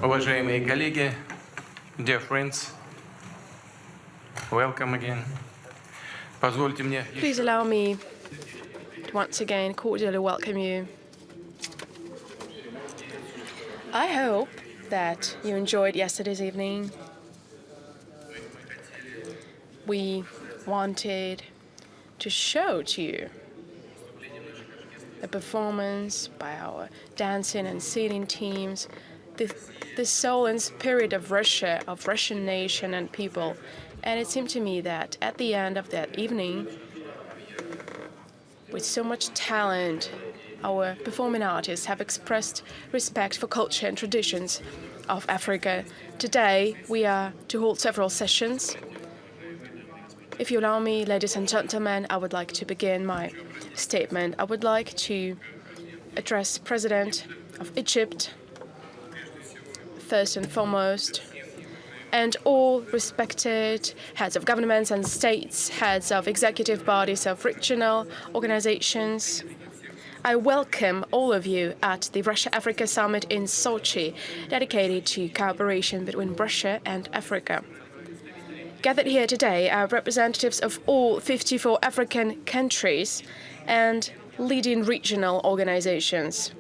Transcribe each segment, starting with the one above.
Уважаемые коллеги, dear friends, welcome again. Позвольте мне Please allow me to once again cordially welcome you. I hope that you enjoyed yesterday's evening. We wanted to show to you the performance by our dancing and singing teams, the soul and spirit of Russia, of Russian nation and people. And it seemed to me that at the end of that evening, with so much talent, our performing artists have expressed respect for culture and traditions of Africa. Today, we are to hold several sessions. If you allow me, ladies and gentlemen, I would like to begin my statement. I would like to address the President of Egypt, first and foremost, and all respected heads of governments and states, heads of executive bodies of regional organizations. I welcome all of you at the Russia-Africa Summit in Sochi, dedicated to cooperation between Russia and Africa. Gathered here today are representatives of all 54 African countries and leading regional organizations.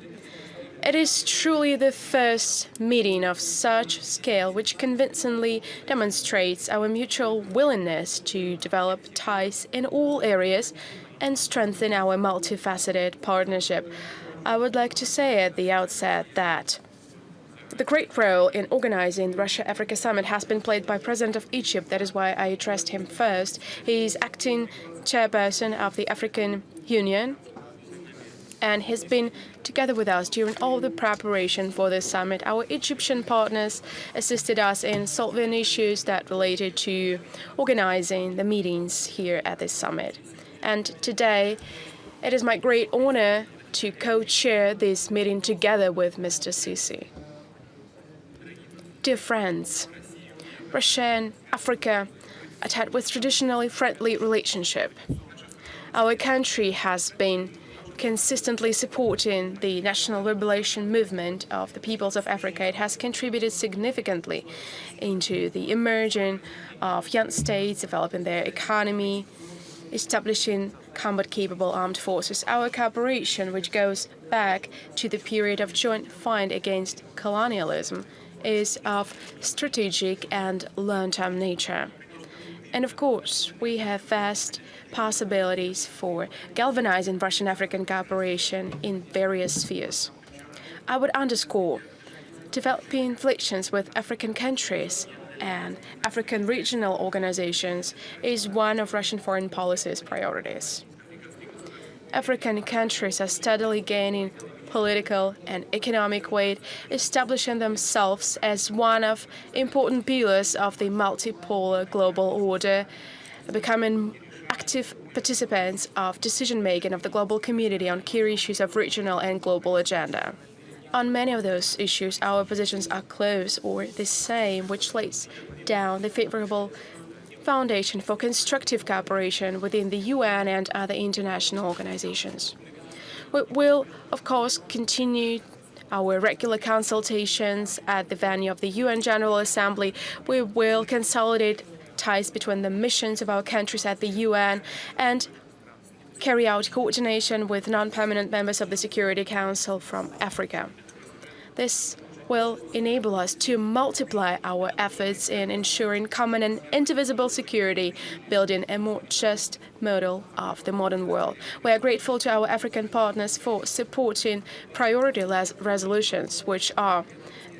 It is truly the first meeting of such scale which convincingly demonstrates our mutual willingness to develop ties in all areas and strengthen our multifaceted partnership. I would like to say at the outset that the great role in organizing the Russia-Africa Summit has been played by President of Egypt. That is why I addressed him first. He is acting chairperson of the African Union, and he's been together with us during all the preparation for this summit. Our Egyptian partners assisted us in solving issues that related to organizing the meetings here at this summit. And today, it is my great honor to co-chair this meeting together with Mr. Sisi. Dear friends, Russia and Africa are tied with traditionally friendly relationship. Our country has been consistently supporting the national liberation movement of the peoples of Africa. It has contributed significantly into the emerging of young states, developing their economy, establishing combat-capable armed forces. Our cooperation, which goes back to the period of joint fight against colonialism, is of strategic and long-term nature. And of course, we have vast possibilities for galvanizing Russian-African cooperation in various spheres. I would underscore developing relations with African countries and African regional organizations is one of Russian foreign policy's priorities. African countries are steadily gaining political and economic weight, establishing themselves as one of important pillars of the multipolar global order, becoming active participants of decision-making of the global community on key issues of regional and global agenda. On many of those issues, our positions are close or the same, which lays down the favorable foundation for constructive cooperation within the UN and other international organizations. We will, of course, continue our regular consultations at the venue of the UN General Assembly. We will consolidate ties between the missions of our countries at the UN and carry out coordination with non-permanent members of the Security Council from Africa. This will enable us to multiply our efforts in ensuring common and indivisible security, building a more just model of the modern world. We are grateful to our African partners for supporting priority resolutions, which are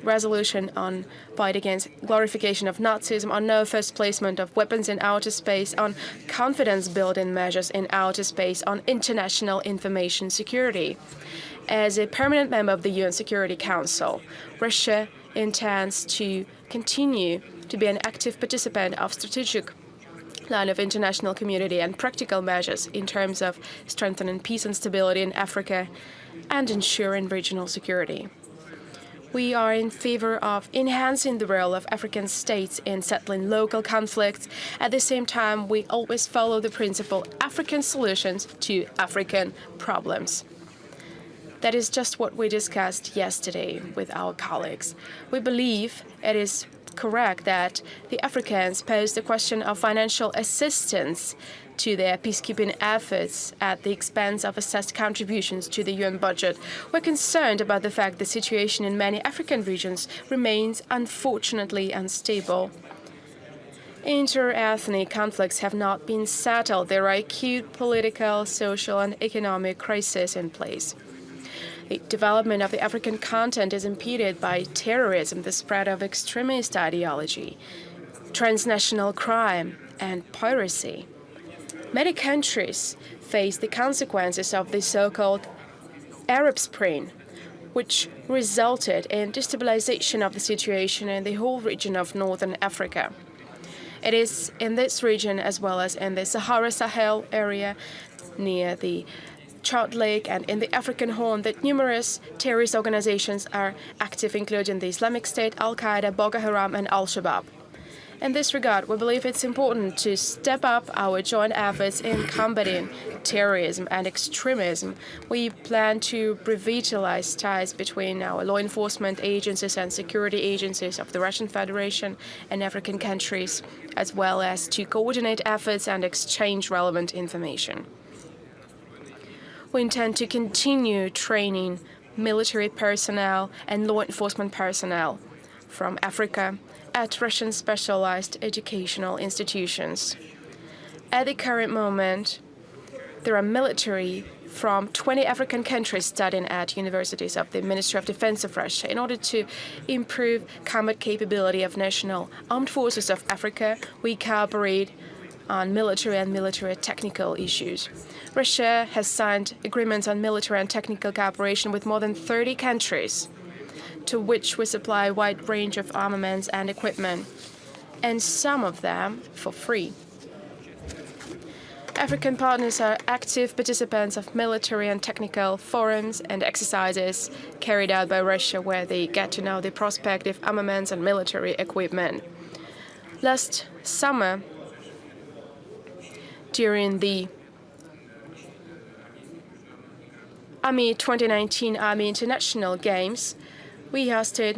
resolution on fight against glorification of Nazism, on no first placement of weapons in outer space, on confidence-building measures in outer space, on international information security. As a permanent member of the UN Security Council, Russia intends to continue to be an active participant of strategic line of international community and practical measures in terms of strengthening peace and stability in Africa and ensuring regional security. We are in favor of enhancing the role of African states in settling local conflicts. At the same time, we always follow the principle African solutions to African problems. That is just what we discussed yesterday with our colleagues. We believe it is correct that the Africans pose the question of financial assistance to their peacekeeping efforts at the expense of assessed contributions to the UN budget. We're concerned about the fact the situation in many African regions remains unfortunately unstable. Inter-ethnic conflicts have not been settled. There are acute political, social, and economic crises in place. The development of the African continent is impeded by terrorism, the spread of extremist ideology, transnational crime, and piracy. Many countries face the consequences of the so-called Arab Spring, which resulted in destabilization of the situation in the whole region of northern Africa. It is in this region, as well as in the Sahara-Sahel area, near the Chad Lake and in the African Horn, that numerous terrorist organizations are active, including the Islamic State, Al-Qaeda, Boko Haram, and Al-Shabaab. In this regard, we believe it's important to step up our joint efforts in combating terrorism and extremism. We plan to revitalize ties between our law enforcement agencies and security agencies of the Russian Federation and African countries, as well as to coordinate efforts and exchange relevant information. We intend to continue training military personnel and law enforcement personnel from Africa at Russian specialized educational institutions. At the current moment, there are military from 20 African countries studying at universities of the Ministry of Defense of Russia in order to improve combat capability of national armed forces of Africa. We cooperate on military and military technical issues. Russia has signed agreements on military and technical cooperation with more than 30 countries, to which we supply a wide range of armaments and equipment, and some of them for free. African partners are active participants of military and technical forums and exercises carried out by Russia, where they get to know the prospective armaments and military equipment. Last summer, during the 2019 Army International Games, we hosted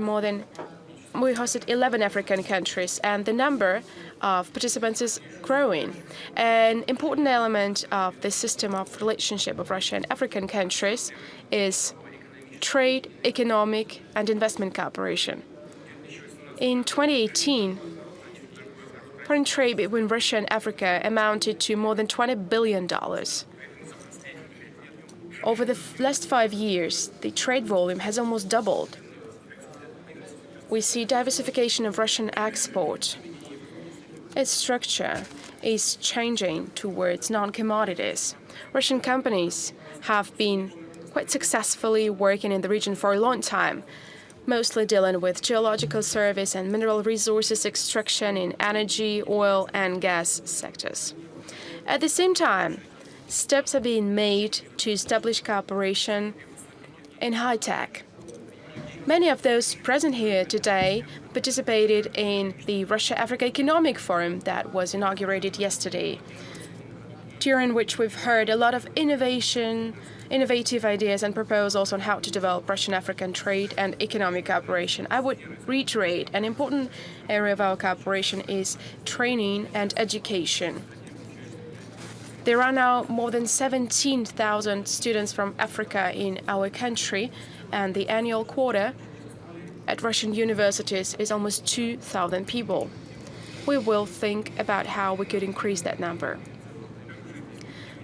11 African countries, and the number of participants is growing. An important element of the system of relationship of Russia and African countries is trade, economic, and investment cooperation. In 2018, foreign trade between Russia and Africa amounted to more than $20 billion. Over the last 5 years, the trade volume has almost doubled. We see diversification of Russian export. Its structure is changing towards non-commodities. Russian companies have been quite successfully working in the region for a long time, mostly dealing with geological service and mineral resources extraction in energy, oil, and gas sectors. At the same time, steps are being made to establish cooperation in high tech. Many of those present here today participated in the Russia-Africa Economic Forum that was inaugurated yesterday, during which we've heard a lot of innovative ideas and proposals on how to develop Russian-African trade and economic cooperation. I would reiterate, an important area of our cooperation is training and education. There are now more than 17,000 students from Africa in our country, and the annual quota at Russian universities is almost 2,000 people. We will think about how we could increase that number.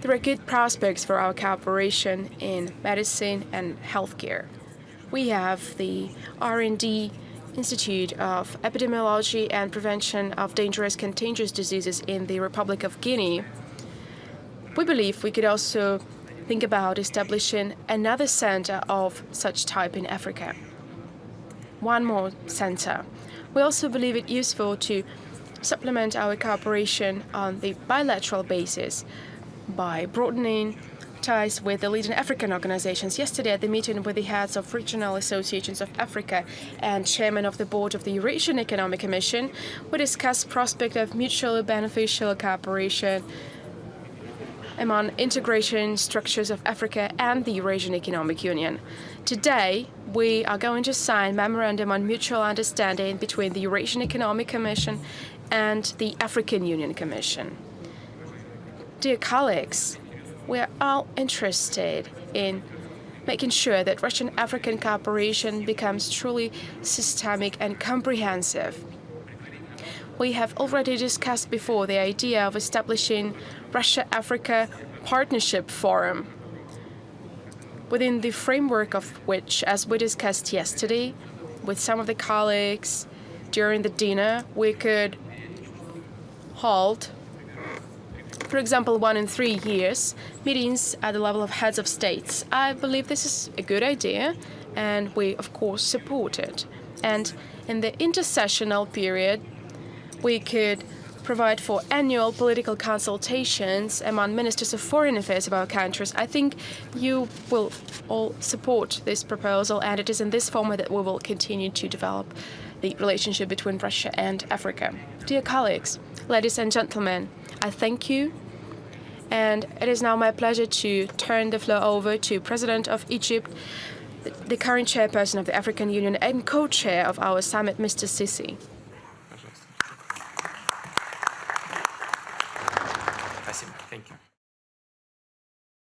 There are good prospects for our cooperation in medicine and healthcare. We have the R&D Institute of Epidemiology and Prevention of Dangerous Contagious Diseases in the Republic of Guinea. We believe we could also think about establishing another center of such type in Africa. One more center. We also believe it useful to supplement our cooperation on the bilateral basis by broadening ties with the leading African organizations. Yesterday, at the meeting with the heads of regional associations of Africa and chairman of the board of the Eurasian Economic Commission, we discussed prospect of mutually beneficial cooperation among integration structures of Africa and the Eurasian Economic Union. Today, we are going to sign memorandum on mutual understanding between the Eurasian Economic Commission and the African Union Commission. Dear colleagues, we are all interested in making sure that Russian-African cooperation becomes truly systemic and comprehensive. We have already discussed before the idea of establishing Russia-Africa Partnership Forum, within the framework of which, as we discussed yesterday with some of the colleagues during the dinner, we could hold, for example, 1 in 3 years, meetings at the level of heads of states. I believe this is a good idea, and we, of course, support it. And in the intersessional period, we could provide for annual political consultations among ministers of foreign affairs of our countries. I think you will all support this proposal, and it is in this format that we will continue to develop the relationship between Russia and Africa. Dear colleagues, ladies and gentlemen, I thank you, and it is now my pleasure to turn the floor over to President of Egypt, the current chairperson of the African Union and co-chair of our summit, Mr. Sisi.